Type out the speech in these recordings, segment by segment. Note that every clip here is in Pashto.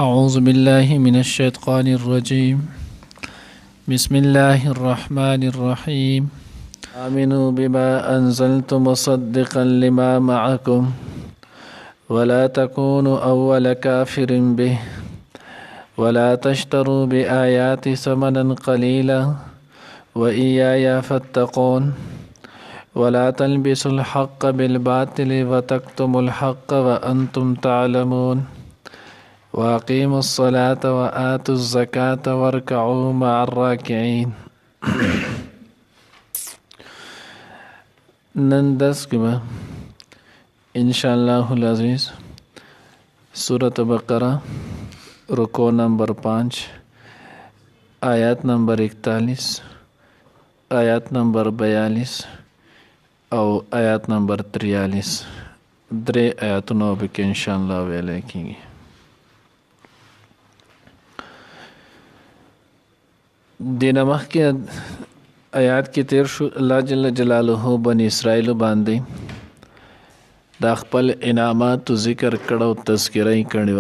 أعوذ بالله من الشيطان الرجيم. بسم الله الرحمن الرحيم. آمنوا بما أنزلت مصدقا لما معكم ولا تكونوا أول كافر به ولا تشتروا بآياتي ثمنا قليلا وإياي فاتقون ولا تلبسوا الحق بالباطل وتكتموا الحق وأنتم تعلمون وأقيموا الصلاة وآتوا الزكاة واركعوا مع الراكعين. نندس كما إن شاء الله العزيز سورة بقرة رکو نمبر 5 آیات نمبر 41 آیات نمبر 42 او آیات نمبر 43 درې آیاتونو به کې ان شاء الله ویل کېږي. دینه مخکې آیات کې تیر شو الله جل جلاله بنی اسرائیل باندې دا خپل انعامات ذکر کړو تذکرہ یې کړی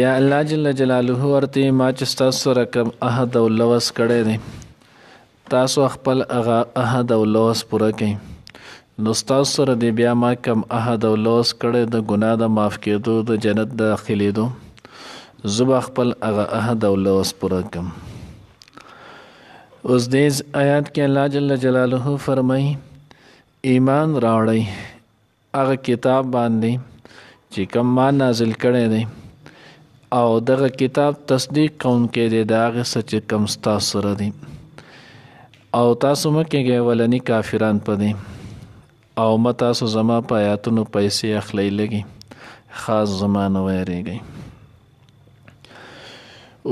بیا الله جل جلاله ورته ما چې تاسو سره کوم عهد او لوث کړی دی تاسو خپل هغه عهد او لوث پوره کړئ نو تاسو سره دی بیا ما کوم عهد او لوث کړی د ګناه د معاف کېدو د جنت د داخلېدو زبا خپل هغه عهد او لوث پوره کړم. اوس دې آیات کې الله جل جلاله فرمایي ایمان راوړئ هغه کتاب باندې چې کوم ما نازل کړی دی او دغه کتاب تصدیق کوونکی دی د هغه څه چې کوم ستاسو سره دی او تاسو مه کېږئ ولني کافران په دې او مه تاسو زما په آیاتونو پیسې اخلئ لږې خاص زما نه ویریږئ.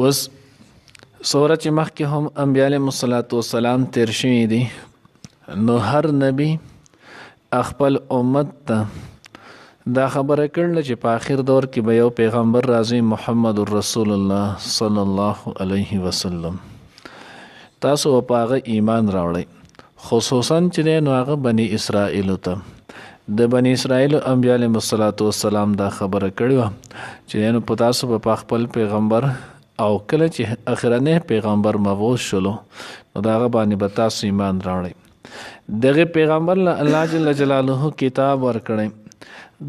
اوس سوره چې مخکې هم انبیاء علیهم السلام تیر شوي دي نو هر نبی خپل امت ته دا خبره کړله چې په آخر دور کې به یو پیغمبر راځي محمد رسول الله صلی الله علیه وسلم تاسو په هغه ایمان راوړئ خصوصا چې دی نو هغه بني اسرائیلو ته د بني اسرائیلو انبیاء علیهم السلام دا خبره کړې وه چې نو په تاسو په خپل پیغمبر او کله چې اخرنی پیغمبر مبعوث شلو نو د هغه باندې به تاسو ایمان راوړئ دغه پیغمبر له الله جل جلاله کتاب ورکړی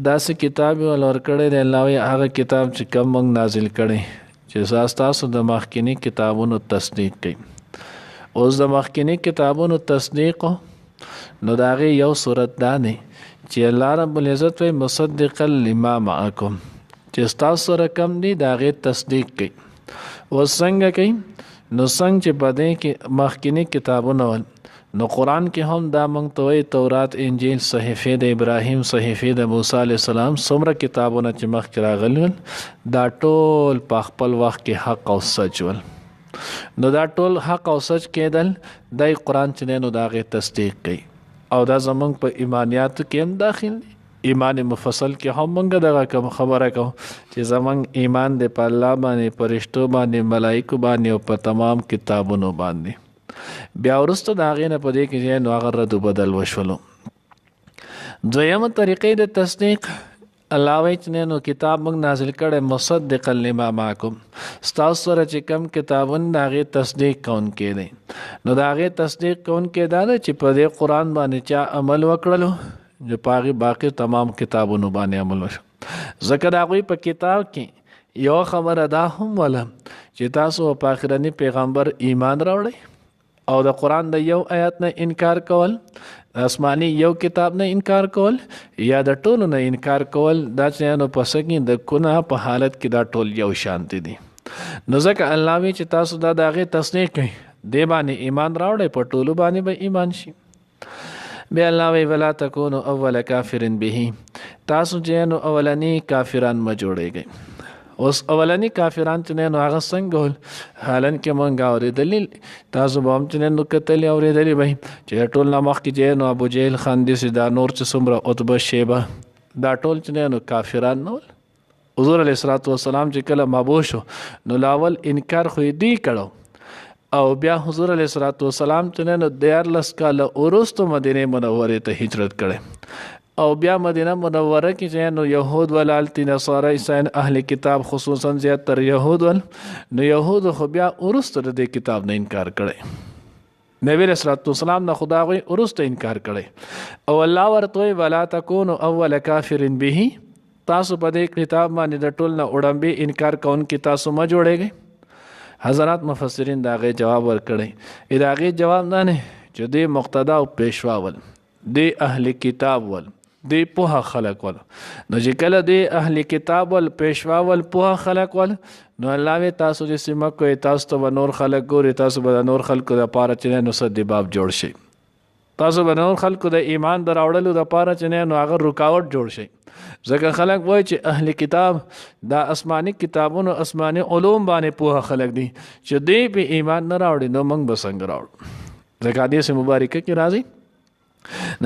داسې کتاب یې ورکړی دی الله وایي هغه کتاب چې کوم موږ نازل کړی چې تاسو د مخکینی کتابونو تصدیق کوي. اوس د مخکینی کتابونو تصدیق نو د هغې یو صورت دا دی چې الله رب العزت وایي مصدقا لما معکم چې ستاسو سره کم دي د هغې تصدیق کوي. اوس څنګه کوي نو څنګه چې په دې کې مخکینی کتابونه ول نو قرآن کې هم دا موږ ته وایي تورات انجیل صحیفې د ابراهیم صحیفې د موسی علیه السلام څومره کتابونه چې مخکې راغلي ول دا ټول په خپل وخت کې حق او سچ ول نو دا ټول حق او سچ کېدل دای قرآن چې دی نو د هغې تصدیق کوي او دا زموږ په ایمانیاتو کې هم داخل دی. ایمان مفصل کې هم موږ دغه کوم خبره کوو چې زموږ ایمان دی په الله باندې پرشتو باندې ملایکو باندې او په تمام کتابونو باندې. بیا وروسته د هغې نه په دې کې چې نو هغه رد و بدل وشولو. دویمه طریقې د تصدیق الله وایي چې نو کتاب موږ نازل کړی مصدقا لما معکم ستاسو سره چې کوم کتابونه د هغې تصدیق کوونکی دی نو د هغې تصدیق کوونکی دا ده چې په دې قرآن باندې چا عمل وکړلو جو پاغي باقی تمام کتابونو باندې عمل وشو ځکه د هغوی په کتاب کې یو خبره دا هم وله چې تاسو په آخرني پیغمبر ایمان راوړئ او د قرآن د یو آیات نه انکار کول آسماني یو کتاب نه انکار کول یا د ټولو نه انکار کول دا چې نو پس کې د ګناه په حالت کې دا ټول یو شانتي دي نو ځکه الله وی چې تاسو دا د هغې تصدیق کوئ دې باندې ایمان راوړئ په ټولو باندې به ایمان شي. بیا الله وی ولا تکونو اول کافر به تاسو چې نو اولنی کافران ما جوړیږئ. اوس اولنی کافران چې نو هغه څنګه ول حالن کې مونږ اورېدلې تاسو به هم چې نو کتلې اورېدلې به چې ټول نه مخکې چې نو ابو جهل خاندي دا نور چې څومره عتبه شیبه دا ټول چې نو کافران نه ول. حضور علیه الصلاۃ والسلام چې کله مبعوث شو نو لاول انکار خو یې دی کړو او بیا حضور علیه الصلاۃ والسلام چې نو 14 کاله وروسته مدینه منورې ته هجرت کړی او بیا مدینه منوره کې چې نو يهود ولالتي نصارا عیسایان اهل کتاب خصوصا زیات تر يهود ول نو يهود خو بیا ورسته د کتاب نه انکار کړي نبی رسول الله والسلام نه خدا غوي ورسته انکار کړي او الله ورته ولا تکونو اول کافر به تاسو په دې کتاب باندې د ټول نه وړاندې انکار کون کې تاسو ما جوړېږئ حضرات مفسرین دا غي جواب ورکړي دا غي جواب نه چې دې مقتدا او پیشوا ول دې اهل کتاب ول دې په خلق ول نو چې کله دې اهل کتاب ول پیشوا ول په خلق ول نو الله وی تاسو چې سیمه کوي تاسو ته نور خلق ګوري تاسو به نور خلقو د پاره چې نو صد باب جوړ شي تاسو به نور خلقو د ایمان دراوړلو د پاره چې نو هغه رکاوټ جوړ شي ځکه خلق وای چې اهل کتاب دا آسماني کتابونو آسماني علوم باندې په خلق دي چې دې په ایمان نه راوړي نو موږ به څنګه راوړو ځکه حدیث مبارکه کې راځي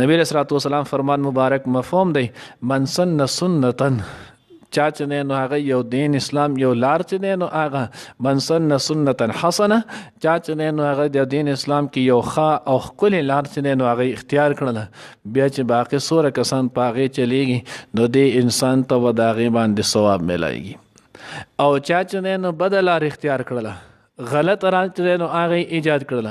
نبی رسول الله والسلام فرمان مبارک مفهوم دی من سن سنتن چا چې نو هغه یو دین اسلام یو لار چې نو هغه من سن سنتن حسنه چا چې نو هغه د دین اسلام کې یو ښه او ښکلې لار چې نو هغه اختیار کړله بیا چې باقي سوره کسان پاغه چلیږي نو دې انسان ته وداغي باندې ثواب ملایږي او چا چې نو بدل لار اختیار کړله غلط راځي نو هغه ایجاد کړل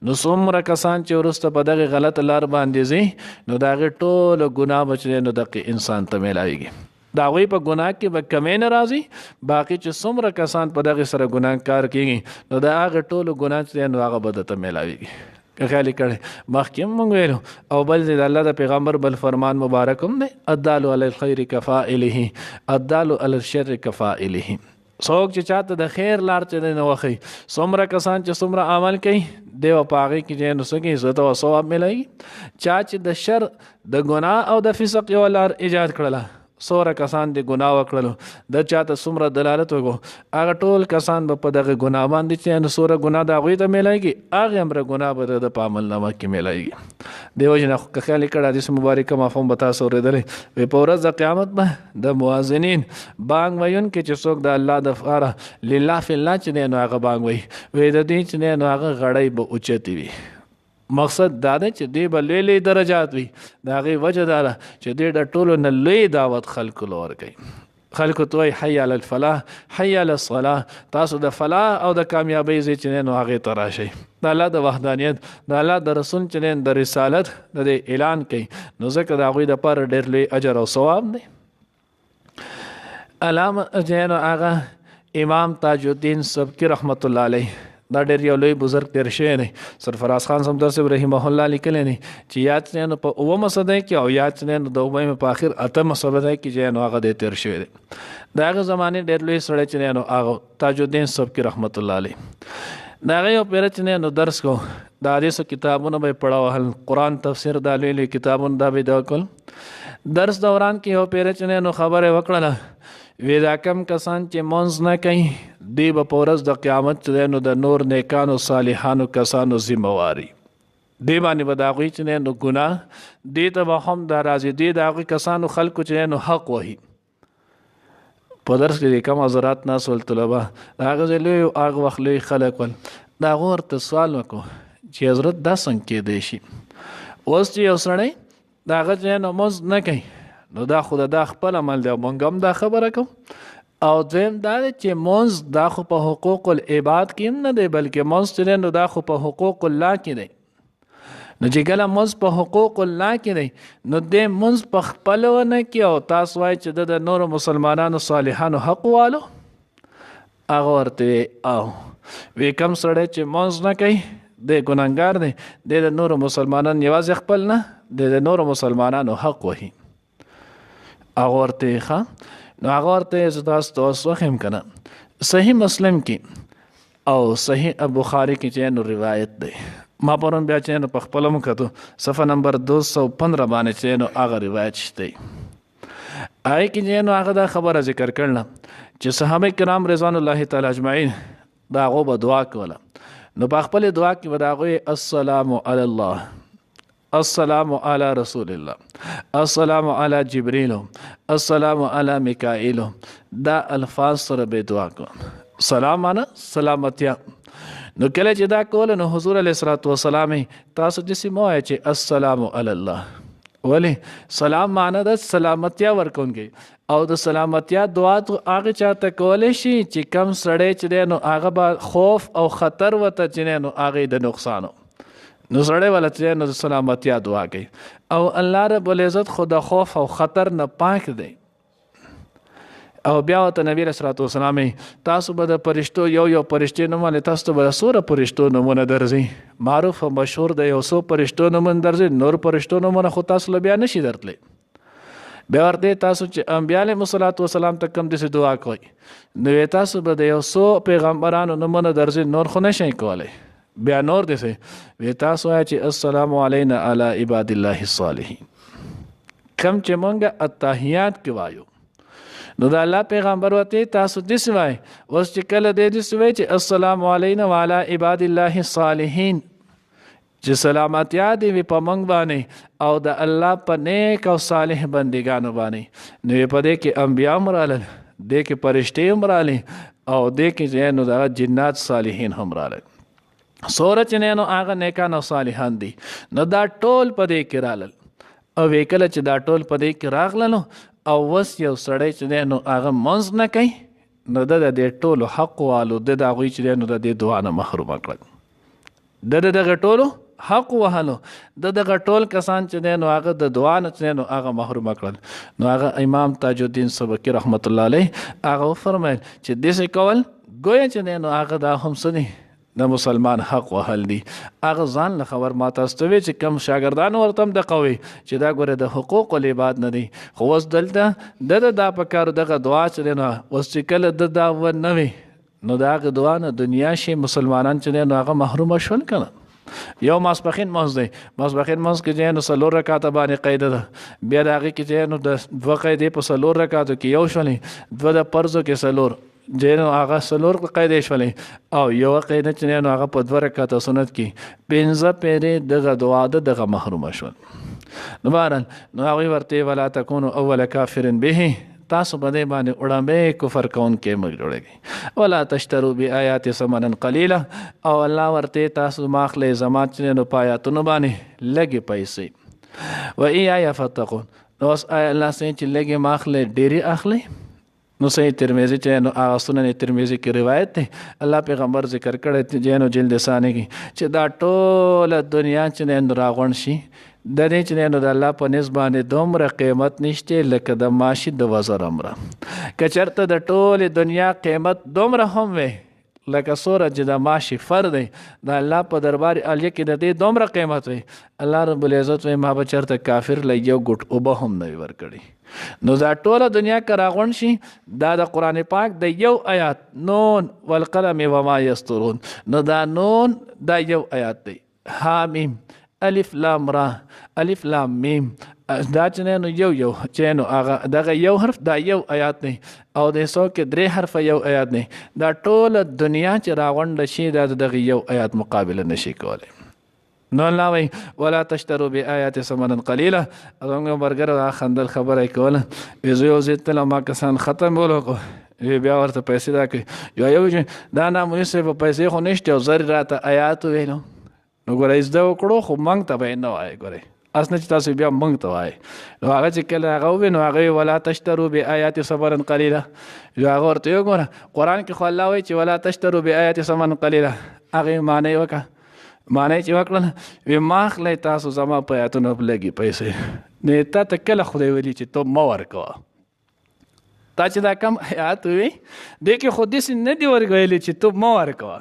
نو څومره کسان چې ورسته په دغه غلط لار باندې زی نو دغه ټول ګناه بچي نو دغه انسان ته ملایږي دا وی په ګناه کې به کمې ناراضي باقي چې څومره کسان په دغه سره ګناهکار کیږي نو دا هغه ټول ګناه چې نو هغه بده ته ملایږي خیال کړي مخکې مونږ ویلو او بل د الله د پیغمبر بل فرمان مبارک هم دی الدال علی الخير کفائله الدال علی الشر کفائله څوک چې چاته د خیر لار چې نه وخی څومره کسان چې څومره عمل کوي دیو پاغي کې نو سګي عزت او ثواب ملایي چا چې د شر د ګناه او د فسق یو لار ایجاد کړله سوره کسان د ګناه وکړلو د چاته څومره دلالت وکړو هغه ټول کسان په دغه ګناه باندې چې نو سوره ګناه د غوي ته ملایږي هغه امر ګناه به د عمل نامه کې ملایږي دیو جن خیال کړه د مبارک مفهوم بتا سورېدل په ورځ د قیامت به د مؤذنین بانګ وایون کې چې څوک د الله د فاره لله فی الله چې نو هغه بانګ وي د دې چې نو هغه غړی به اوچتی وي مقصد دا ده چې دی به لوی درجات وي د هغې وجه دا ده چې دی د ټولو نه لوی دعوت خلکو له ورکوي خلکو ته وایي حی علی الفلاح حی علی الصلاح تاسو د فلاح او د کامیابۍ ځای چې نو هغې ته راشئ د الله د وحدانیت د الله د رسول چې د رسالت د دې اعلان کوي نو ځکه د هغوی دپاره ډېر لوی اجر او ثواب دی علامه چې نو هغه امام تاج الدین سبکي رحمت الله علیه دا ډېر یو لوی بزرګ تیر شوی دی سرفراز خان صمدر صاحب رحمه الله لیکلی دی چې یاد چې نو په اومه صدۍ کې او یاد چې نو د اومه په آخر اتمه صدۍ کې چې نو هغه د تیر شوی دی د هغه زمانې ډېر لوی سړی چې نو هغه تاج الدین سبکي رحمت الله علیه د هغه یو پیر چې نو درس کو د حدیثو کتابونه به پړاوهل قرآن تفسیر دا لوی لوی کتابونه دا به دا کول درس دوران کې یو پیر چې نو خبره وکړله وی دا کم کسان چې مونځ نه کوي دی به په ورځ د قیامت چې نو د نور نیکانو صالحانو کسانو ذمہواری دی باندې به د هغوی چې نو ګناه دی ته به هم دا راځي دی د هغوی کسانو خلکو چې نو حق وهي په درس کې کم حضرات ناس ول طلبه د هغه ځای لوی هغه وخت لوی خلک ول د هغو ورته سوال وکړو چې حضرت دا څنګه کیدی شي اوس چې یو سړی د هغه چې نو مونځ نه کوي نو دا خو دا خپل عمل دی مونږ هم دا خبره کوم او دویم دا دی چې مونځ دا خو په حقوق العباد کې هم نه دی بلکې مونځ چې نو دا خو په حقوق الله کې دی نو چې کله مونځ په حقوق الله کې دی نو دې مونځ په خپل ونه کې او تاسو وایئ چې د نورو مسلمانانو صالحانو حق والو هغه ورته او وی کم سړی چې مونځ نه کوي د ګناهګار دی د نورو مسلمانانو یوازې خپل نه د نورو مسلمانانو حق وهي هغه ورته ښه نو هغه ورته تاسو ته اوس وښیم که نه صحیح مسلم کې او صحیح بخاري کې چې نو روایت دی ما پرون بیا چې نو په خپله مو کتو صفحه نمبر 215 باندې چې نو هغه روایت شته هغې کې چې نو هغه دا خبره ذکر کړله چې صحابه کرام رضوان الله تعالی اجمعین د هغو به دعا کوله نو په خپلې دعا کې به د هغوی السلام علی الله السلام علی رسول الله السلام علی جبریل السلام علی میکائیل دا الفاظ سره به دعا کوم سلام معنا سلامتیا نو کله چې دا کول نو حضور علیه الصلاۃ والسلام تاسو دې سموای چې السلام علی الله ولی سلام معنی د سلامتیا ورکونکي او د سلامتیا دعا ته هغه چاته کولی شي چې کم سړی چې دی نو هغه به خوف او خطر ورته چې دی نو هغه د نقصانو نو سړی والا چې نو د سلامتیا دعا کوي او الله رب العزت خو د خوف او خطر نه پاک دی او بیا ورته نبی رسول الله صلی الله علیه وسلم تاسو به د فرشتو یو فرشتې نومونه تاسو ته به سوره فرشتو نومونه درځي معروف او مشهور د یو څو فرشتو نومونه درځي نور فرشتو نومونه خو تاسو له بیا نشي درتلی بیا ورته تاسو چې انبیاء علیهم الصلوۃ والسلام ته کوم دسه دعا کوي نو تاسو به د یو څو پیغمبرانو نومونه درځي نور خو نشئ کولی بیا نور دسه وی تاسو چې السلام علینا علی عباد الله الصالحین کم چې مونږه التحیات کې وایو نو د الله پیغمبر وته تاسو دې وای اوس چې کله دې وای چې السلام علینا وعلى عباد الله الصالحین چې سلامتی دې په موږ باندې او د الله په نیک او صالح بندګانو باندې نو په دې کې انبیا مرال دې کې فرشتي مرال او دې کې نو د جنات صالحین هم مرال سورج نه نو هغه نیکان او صالحان دي نو دا ټول په دې کې رالل او وکړه چې دا ټول په دې کې راغلنو او وس یو سړی چې دی نو هغه منځ نه کوي نو د دې ټولو حق والو د هغوی چې دی نو د دې دعا نه محرومه کړل د دغه ټولو حق وهلو د دغه ټول کسان چې دی نو هغه د دعا نه چې نو هغه محرومه کړل نو هغه امام تاج الدین سبکي رحمت الله علیه هغه فرمایل چې داسې کول ګویا چې دی نو هغه دا هم څه دی د مسلمان حق وهل دي هغه ځان له خبر ما تاسو ته وی چې کم شاګردان ورته هم د قوي چې دا ګوره د حقوق العباد نه دي خو اوس دلته د په کار دغه دعا چې نو اوس چې کله د دا و نه وي نو دا هغه دعا نه دنیا شي مسلمانان چې نو هغه محروم شول کنه یو ماسپخین مونځ دی ماسپخین مونځ کې نو څلور رکعاته باندې قاعده ده بیا د هغې کې نو د دوه قاعدې په څلور رکعاتو کې یو شولې دوه د فرضو کې څلور جنو هغه څلور قاعدې شولې او یو قاعده چې نو هغه په دوه رکعاته سنت کې پنځه پیرې دغه دعا دغه محرومه شول نو بهرحال نو هغوی ورته ولا تکونو اول کافر به تاسو په دې باندې وړاندې کفر کوونکي مه جوړوئ ولا تشترو بآیات ثمنا قلیلا او الله ورته تاسو ماخلې زما چې نو په آیاتونو باندې لږې پیسې و ایایا فتقون نو اوس الله سې چې لږې ماخلې ډېرې اخلئ نو صحیح ترمذی چې نو هغه سنن ترمذی کې روایت ده الله پیغمبر ذکر کړی چې نو جلد ثانی کې چې دا ټول دنیا چې نو راغون شي د دې چې نو د الله په نسبت دومره قیمت نشته لکه د ماشي د وزر امره کچرته د ټول دنیا قیمت دومره هم وي لکه سوره چې د ماشي فر دی د الله په دربار عالیه کې د دې دومره قیمت وي الله رب العزت وي ما به چرته کافر له یو ګټ اوبه هم نه ورکړي نو دا ټوله دنیا که راغونډ شي دا د قرآن پاک د یو آیات نون والقلم وما یسطرون نو دا نون دا یو آیات دی حامیم الف لام را الف لام میم دا چې نو یو چې نو هغه دغه یو حرف دا یو آیات دی او د څو کې درې حرف یو آیات دی دا ټوله دنیا چې راغونډه شي دا دغه یو آیات مقابله نشي کولی نو الله وی ولا تشترو بآیات ثمنا قلیلا زموږ برګر خندل خبره کوله یو زیت له ما کسان ختم ولکو بیا ورته پیسې راکړي یو دا نامونیسه په پیسې خو نشته او زر راته آیات ویلو نو ګوره زده وکړو خو موږ ته به نه وایي ګوره اسنه چې تاسو بیا موږ ته وایي نو هغه چې کله هغه ووایي نو هغه ولا تشترو بآیات ثمنا قلیلا هغه ورته وګوره قرآن کې خو الله وایي چې ولا تشترو بآیات ثمنا قلیلا هغې معنی وکړه معنی چې وکړل وی ماخلی تاسو زما په آیاتونو لږې پیسې نه تا ته کله خدای ویلي چې ته مه ورکوه تا چې دا کم آیات وی دې کې خو داسې نه دي ورکویلي چې ته مه ورکوه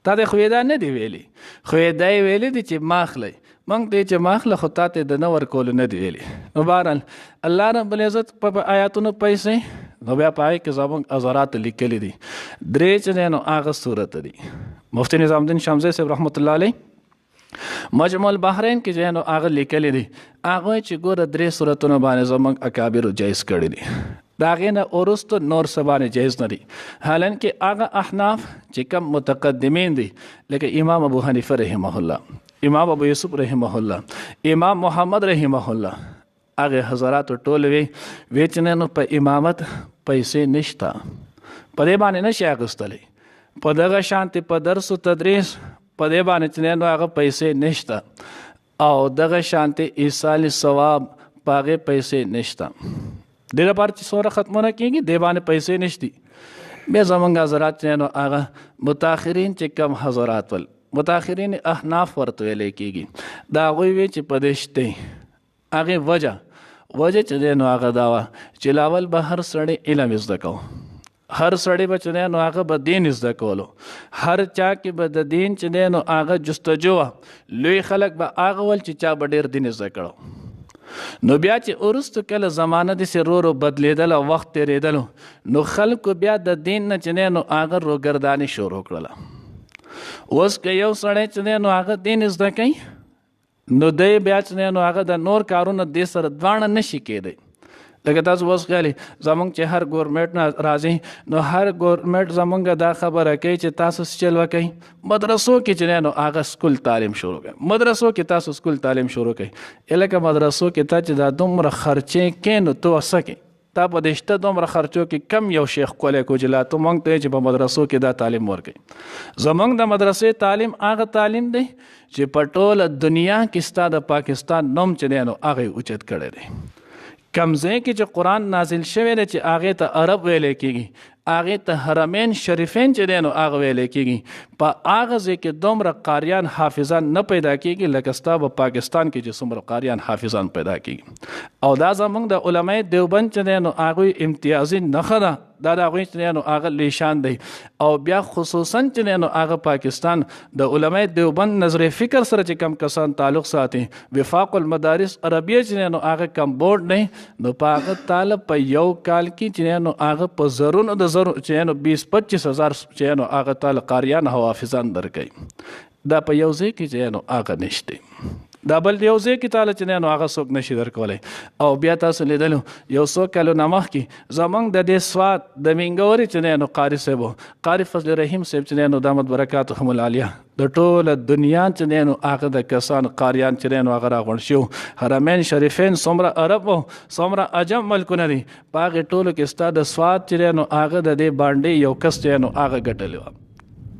تا د خو دا نه دی ویلي خو دا یې ویلي دي چې ماخلی موږ ته چې ماخله خو تا ته د نه ورکولو نه دی ویلي نو بهرحال الله رب العزت په آیاتونو پیسې نو بیا په هغې کې زموږ عذرات لیکلي دي درې چې دی نو هغه صورت دي مفتی نظام الدین شمزی صاحب رحمت الله علیه مجموع البحرین کې چې نو هغه لیکلي دي هغه چې ګوره درې صورتونو باندې زموږ اکابرو جایز کړي دي د هغې نه وروسته نور څه باندې جایز نه دي حالانکه هغه احناف چې کوم متقدمین دي لکه امام ابو حنیفه رحمه الله امام ابو یوسف رحمه الله امام محمد رحمه الله هغه حضرات ټول وی چې نو په امامت پیسې نشته په دې باندې نشي اخیستلی په دغه شانتې په درس و تدریس په دې باندې چې نو هغه پیسې نشته او دغه شانتي ایصال ثواب پاغه پیسې نشته. د لپاره چې سوره ختمونه کیږي دی باندې پیسې نشتی. بیا زمونږ حضرات چې نو هغه متاخرین چې کم حضرات ول متاخرین احناف ورته ویل کیږي دا غوي وی چې پدشته هغه وجه چې دی نو هغه دا وه چې لاول به هر سړی علم زده کو، هر سړی به چې دی نو هغه به دین زده کولو، هر چا کې به د دین چې دی نو هغه جستجو وه. لوی خلک به هغه ول چې چا به ډېر دین زده کړو. نو بیا چې وروسته کله زمانه داسې رو رو بدلېدل او وخت تېرېدلو نو خلکو بیا د دین نه چې دی نو هغه روګرداني شروع کړله. اوس که یو سړی چې دی نو هغه دین زده کوي نو دی بیا چې دی نو هغه د نور کارونه دې سره دواړه نشي کېدی. لکه تاسو اوس خیالي زمونږ چې هر ګورمنټ نه راځي نو هر ګورمنټ زمونږ دا خبره کوي چې تاسو چل وکئ مدرسو کې چې دی نو هغه سکول تعلیم شروع کړئ، مدرسو کې تاسو سکول تعلیم شروع کړئ. لکه مدرسو کې تا چې دا دومره خرچې کې نو تو څه کې تا په دې شته دومره خرچو کې کم یو شیخ کولی کو چې لا تو مونږ ته چې په مدرسو کې دا تعلیم ورکوي. زمونږ د مدرسې تعلیم هغه تعلیم دی چې په ټوله دنیا کې ستا د پاکستان نوم چې دی نو هغه اوچت کړی دی. کم ځای کې چې قرآن نازل شوی دی چې هغې ته عرب ویلی کېږي، هغې ته حرمین شریفین چې دی نو هغه ویلی کېږي. په هغه ځای کې دومره قاریان حافظان نه پیدا کېږي لکه ستا په پاکستان کې چې څومره قاریان حافظان پیدا کېږي. او دا زموږ د علماء دیوبند چې دی نو هغوی امتیازي نښه ده، دا د هغوی چې دی نو هغه لوی شان دی. او بیا خصوصا چې دی نو هغه پاکستان د علماء دیوبند نظر فکر سره چې کم کسان تعلق ساتي، وفاق المدارس عربیه چې دی نو هغه کم بورډ دی نو په هغه تاله په یو کال کې چې دی نو هغه په زرونو د زرو چې نو 20-25 هزار چې نو هغه تاله قاریان او حافظان درکوي. دا په یو ځای کې چې نو هغه نشته، دا بل یو ځای کې تعالی چې نو هغه څوک نشي درکولی. او بیا تاسو لیدلو یو څو کلونه مخکې زمونږ د دې سوات د مینګوري چې نو قاري صاحب قاري فضل رحیم صاحب چې نو دامت برکاتهم العالیه د ټوله دنیا چې نو هغه د کسان قاریان چې نو هغه راغونډ شو. حرمین شریفین څومره عرب او څومره عجم ملکونه دي په هغې ټولو کې ستا د سوات چې نو هغه د دې باندې یو کس چې نو هغه ګټلی وه.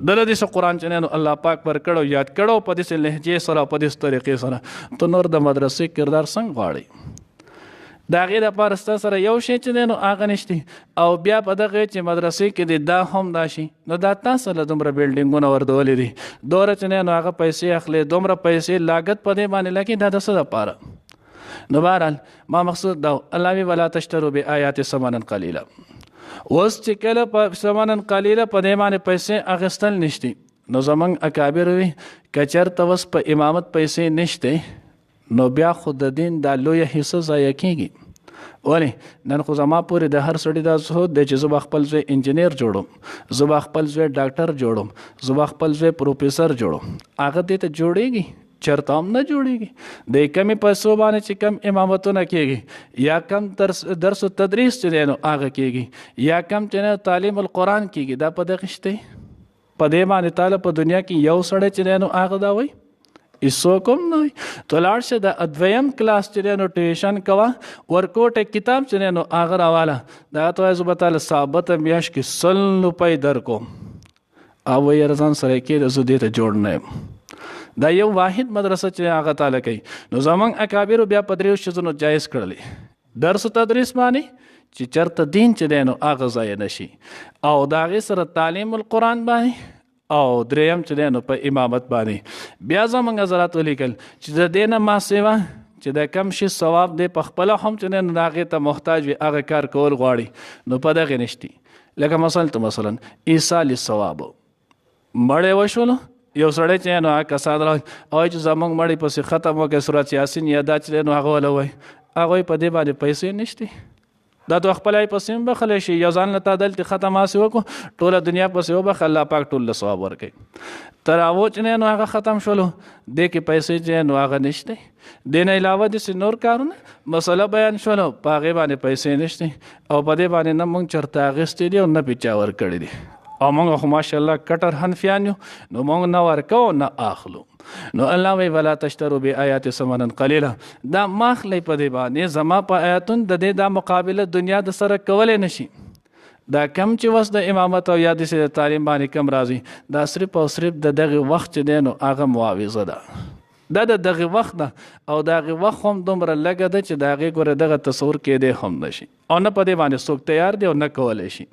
دله دې قرآن چې نو الله پاک پر کړو یاد کړو په داسې لهجې سره په داسې طریقې سره. ته نور د مدرسې کردار څنګه غواړې؟ د هغې دپاره ستا سره یو شی چې دی نو هغه نشتی. او بیا په دغه چې مدرسې کې دی دا هم دا شي نو دا تاسو له دومره بلډینګونه ورډولې دي، دومره چې دی نو هغه پیسې اخلي، دومره پیسې لاګت په دې باندې لګي، دا د څه دپاره؟ نو بهرحال ما مقصود دا الله وی ولا تشترو بآیات ثمنا قلیلا. اوس چې کله په ثمنا قلیله په دې باندې پیسې اخیستل نشتی نو زمونږ اکابر وي که چېرته اوس په امامت پیسې نشته نو بیا خو د دین دا لویه حصه ضایع کېږي. ولې نن خو زما پورې د هر سړي دا زهود دی چې زه به خپل زوی انجینیر جوړم، زه به خپل زوی ډاکټر جوړم، زه به خپل زوی پروفیسر جوړم. هغه دې ته جوړېږي؟ چرته هم نه جوړېږي. د کمې پیسو باندې چې کم امامتونه کېږي یا کم درس و تدریس چې دی نو هغه کېږي یا کم چې نه تعلیم القرآن کېږي، دا په دغه شته په دې باندې تعالی په دنیا کې یو سړی چې دی نو هغه دا وایي هېڅوک هم نه وایي. ته لاړ شه د دویم کلاس چې دی نو ټیوشن کوه، ورکوټ کتاب چې دی نو هغه راواله، دغه ته وایي زه به تاله ثابته میاشت کې 100 روپۍ درکوم. او وایي یاره ځان سره یې کېده زه دې ته جوړ نه یم. دا یو واحد مدرسه چې هغه تعالی کوي. نو زمونږ اکابرو بیا په دریو شیزونو جایز کړلی، درس و تدریس باندې چې چېرته دین چې دی نو هغه ضایع نشي، او د هغې سره تعلیم القرآن باندې، او دریم چې دی نو په امامت باندې. بیا زمونږ حضرات ولیکل چې د دې نه ما سوا چې د کم شي ثواب دی په خپله هم چې دی نو د هغې ته محتاج وي هغه کار کول غواړي نو په دغې نشتي. لکه مثلا ایصال ثواب مړی وشولو یو سړی چې نو هغه کسان راوایي او چې زمونږ مړی پسې ختم وکړي سورت یاسین یا دا چې دی نو هغه وله وایي هغوی په دې باندې پیسې نشتی. دا تو خپله یې پسې هم بخلی شي، یو ځان له تا دلتې ختم هسې وکړو ټوله دنیا پسې وبخه، الله پاک ټول له ثواب ورکوي. تر هغو چې نه نو هغه ختم شولو دې کې پیسې چې نو هغه نشته. دې نه علاوه داسې نور کارونه مسله بیان شولو په هغې باندې پیسې نشته او په دې باندې نه مونږ چېرته اخیستې دي او نه پې چا ورکړي دي. او مونږ خو ماشاءالله کټر حنفیان یو نو مونږ نه ورکو نه اخلو. نو الله وی ولا تشترو بآیات ثمنا قلیلا، دا ماخلی په دې باندې زما په آیاتون د دې دا مقابله دنیا د سره کولی نشي. دا کم چې وس د امامت او یا داسې د تعلیم باندې کم راځي دا صرف او صرف د دغه وخت چې دی نو هغه معاوضه ده. دا دغه وخت ده او دغه وخت هم دومره لږه ده چې د هغې ګوره دغه تصور کېدی هم نشي او نه په دې باندې څوک تیار دی او نه کولی شي.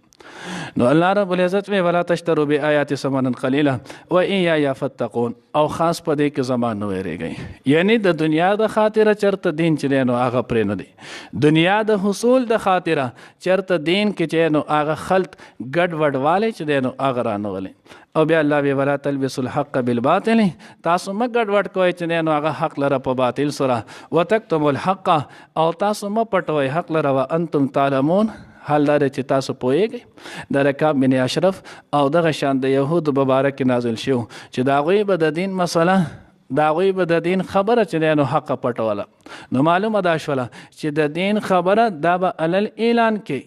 نو الله رب العزت وی ولا تشتروا بآیات ثمنا قلیلا و ایایا فتقون او خاص په دې کې زمان نه ویریږئ. یعنی د دنیا د خاطره چرته دین چې دی نو هغه پرې نه دی، دنیا د حصول د خاطره چرته دین کې چې نو هغه خلط ګډ وډوالی چې دی نو هغه رانغلی. او بیا الله وی ولا تلبسوا الحق بالباطل، تاسو مه ګډ وډ کوئ چې دی نو هغه حق لره په باطل سره، وتکتموا الحق او تاسو مه پټوئ حق لره وانتم تعلمون حال دا چې تاسو پوهیږئ. د رکاب بن اشرف او دغه شان د یهودو مبارک نازل شو چې د هغوی به د دین مسله، د هغوی به د دین خبره چې دی نو حقه پټوله. نو معلومه دا شوله چې د دین خبره دا به علل اعلان کوي،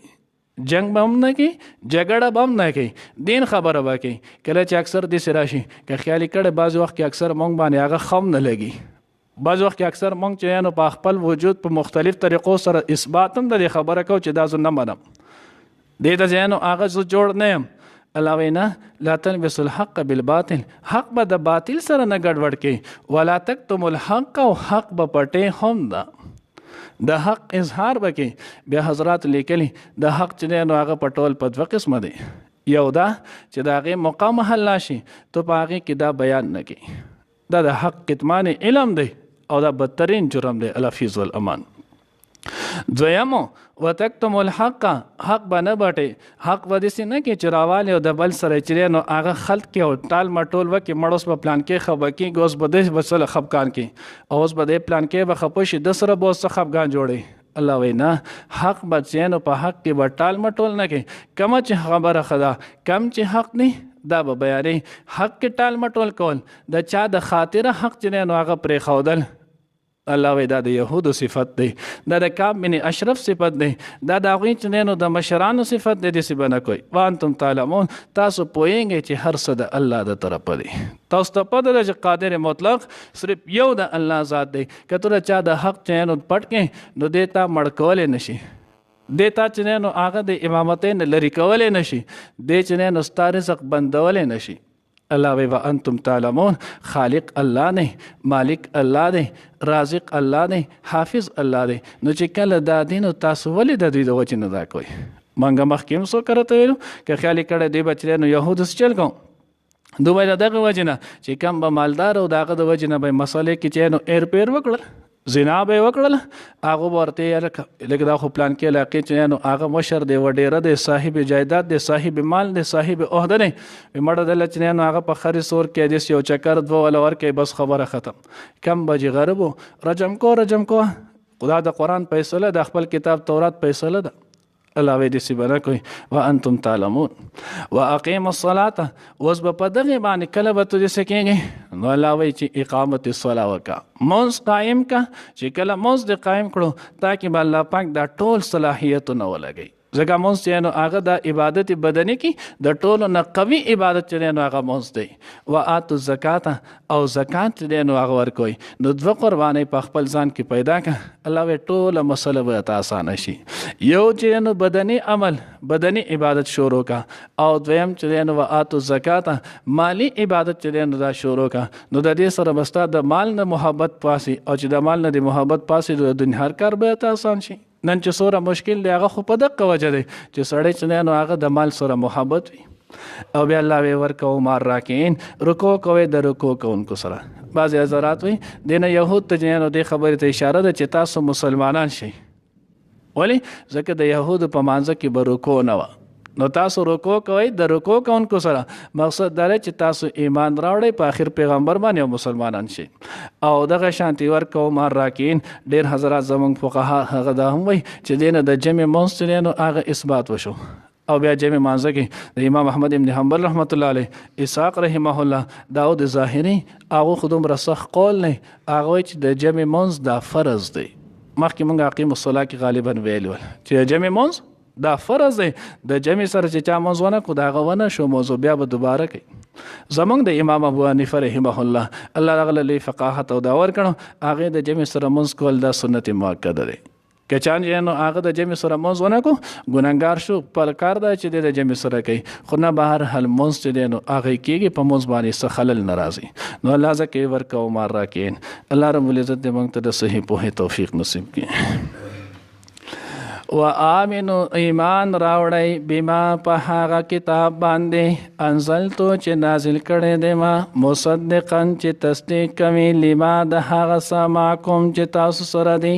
جنگ به هم نه کوي، جګړه به هم نه کوي، دین خبره به کوي. کله چې اکثر داسې راشي که خیالي کړی بعضې وخت کې اکثر مونږ باندې هغه خم نه لګي، بعض وخت کې اکثر مونږ چې نو په خپل وجود په مختلف طریقو سره اثبات هم د دې خبره کوو چې دا زه نه منم، دې ته چې نو هغه زه جوړ نه یم. الله وایي نه، لا تلبسوا الحق بالباطل، حق به د باطل سره نه ګډوډ کړي، ولا تکتموا الحق او حق به پټې هم ده، د حق اظهار به کوي. بیا حضرات لیکلي د حق چې دی نو هغه پټول په دوه قسمه دی، یو دا چې د هغې مقام حل شي تو په هغې کې دا بیان نه کوي، دا د حق کتمان علم دی او دا بدترین جرم دی، الحفیظ والامان. دویمو وتکتم الحق، حق به نه بټې، حق به داسې نه کې چې راوالی او د بل سره چې نو هغه خلط کې او ټال مټول وکړي، مړ اوس به پلان کې خفه کېږي، اوس به دې به سله خفګان کې، او اوس به دې پلان کې به خفه شي، د سره به اوس څه خفګان جوړوي. الله وایي نه، حق به چې نو په حق کې به ټال مټول نه کوي، کومه چې خبره ښه ده، کم چې حق نه دا به بیانې. حق کې ټال مټول کول د چا د خاطره حق چې نو هغه پرېښودل، الله وایي دا د یهودو صفت دی، دا د کعب بن اشرف صفت دی، دا د هغوی چې نو د مشرانو صفت دی. داسې به نه کوئ. وانتم تعلمون، تاسو پوهیږئ چې هر څه د الله د طرفه دی، تاسو ته پته ده چې قادر مطلق صرف یو د الله ذات دی. که ته د چا د حق چې نو پټ کړې نو دې ته مړ کولی نه شي، دې ته چې نو هغه د امامتۍ نه لرې کولی نه شي، دې چې نو ستا رزق بندولی نه شي. الله وی وانتم تعلمون، خالق الله دی، مالک الله دی، رازق الله دی، حافظ الله دی. نو چې کله دا دین او تاسو ولې د دوی د وجې نه دا کوئ؟ مونږ مخکې هم څوک راته ویلو که خیال یې کړی دوی به چې نو یهودو څه چل کوم، دوی به د دغه وجې نه چې کم به مالدار او د هغه د وجې نه به مسئلې کې چې نو ایر پیر وکړل، زنا به یې وکړله، هغه به ورته لکه دا خو پلان کې علاقې چې نو هغه مشر دی، وډیره دی، صاحب جایداد دی، صاحب مال دی، صاحب عهده دی، مړه دله چې نو هغه په خرې سور کې داسې یو چکر دوه وله ورکوي، بس خبره ختم. کم بجې غریب و رجم کو رجم کو، خدا د قرآن فیصله د خپل کتاب تورات فیصله ده. الله وی دې به نه کوئ. وانتم تعلمون واقیموا الصلاة، اوس به په دغې باندې کله به ته داسې کېږي نو الله وی چې اقامت الصلاة وکړه، مونځ قایم که، چې کله مونځ دې قایم کړو تاکې به الله پاک دا ټول صلاحیتونه ولګوي. ځکه مونځ چې نو هغه د عبادت بدني کې د ټولو نه قوي عبادت چې نو هغه مونځ دی. وآتوا الزکاة، او زکات چې نو هغه ورکوئ. نو دوه قربانۍ په خپل ځان کې پیدا کړه، الله وی ټوله مسله به ته اسانه شي. یو چې نو بدني عمل، بدني عبادت شروع کا، او دویم چې نو وآتوا الزکاة، مالی عبادت چې نو دا شروع کا. نو د دې سره بستا د مال نه محبت پاسي، او چې د مال نه د محبت پاسي د دنیا هر کار به ته آسان شي. نن چې سوره مشکل دی هغه خو په دقه وجه دی چې سړی چې نو هغه د مال سره محبت وي. او بیا الله وی ورکو مار راکین، رکوع کوئ د رکوع کوونکو سره. بعضې حضرات وی دې نه یهود ته چې نو دې خبرې ته اشاره ده چې تاسو مسلمانان شئ. ولې؟ ځکه د یهودو په مانځه کې به رکوع نه وه، نو تاسو رکوع کوئ د رکوع کوونکو سره. مقصد دا دی چې تاسو ایمان راوړئ په آخر پیغمبر باندې او مسلمانان شئ. او دغه شانتي ورکو مار راکین، ډېر حضرات زموږ فقها هغه دا هم وایي چې دې نه د جمع مونځ چې نو هغه اثبات وشو. او بیا جمع مانځه کې د امام احمد ابن حنبل رحمت الله علیه، اسحاق رحمه الله، داود ظاهري، هغه خو دومره سخت قول نه، هغه وایي چې د جمع مونځ دا فرض دی. مخکې مونږ اقیم الصلاة کې غالبا ویلي ول چې جمع مونځ دا فرض دی، د جمع سره چې چا مونځ ونه کړو د هغه ونه شو موضوع، بیا به دوباره کوي. زمونږ د امام ابو حنیفه رحمه الله، الله هغه له فقاهت او دا ورکړو، هغې د جمع سره مونځ کول دا سنت مؤکده دی. که چا نو هغه د جمع سره مونځ ونه کو ګناهګار شو، پر کار دا چې د جمع سره کوي، خو نه بهر حل مونځ چې دی نو هغه کېږي په مونځ باندې څه خلل نه راځي. نو الله زکه ورکو مار راکین. الله رب العزت دې موږ ته د صحیح پوهې توفیق نصیب کړي. و آمنو ایمان راوړی بما په هغه کتاب باندې انزلتو چې نازل کړی دی ما مصدقا چې تصدیق کوي لما د هغه څه معکم چې تاسو سره دی.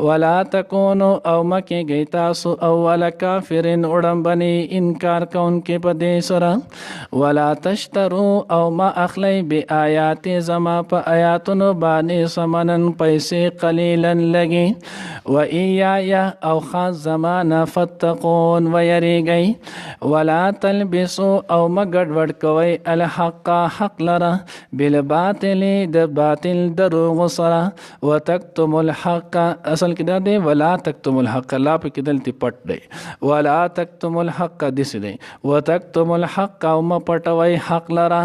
ولا تکونو او مکه گئی تاسو اول کافرین اړمبني انکار کوونکې په دې سره. ولا تشترو او ما اخلی بی آیات زما په آیاتونو باندې سمنن پیسې قلیلا لګي. و ایا او زمانہ فتقون ویریگئی. ولا تلبسو او مگڑ وڑ کوئی الحق حق لرا بالباطل د باطل دروغ سرا. وتکتم الحق اصل کی دا دے ولا تکتم الحق لا پہ کدلتی پٹ دے ولا تکتم الحق دس دے وتکتم الحق او ما پٹوئی حق لرا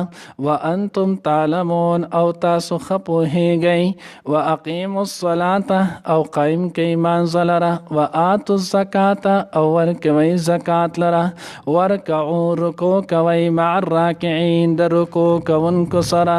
وانتم تعلمون او تاسو خپو ہی گئی. واقیموا الصلاة او قائم کی منزل لرا وآتوا الزکاة او ورکوی زکات لرا ورکعو رکو کوی مع الراکعین در رکو کون کو سرا.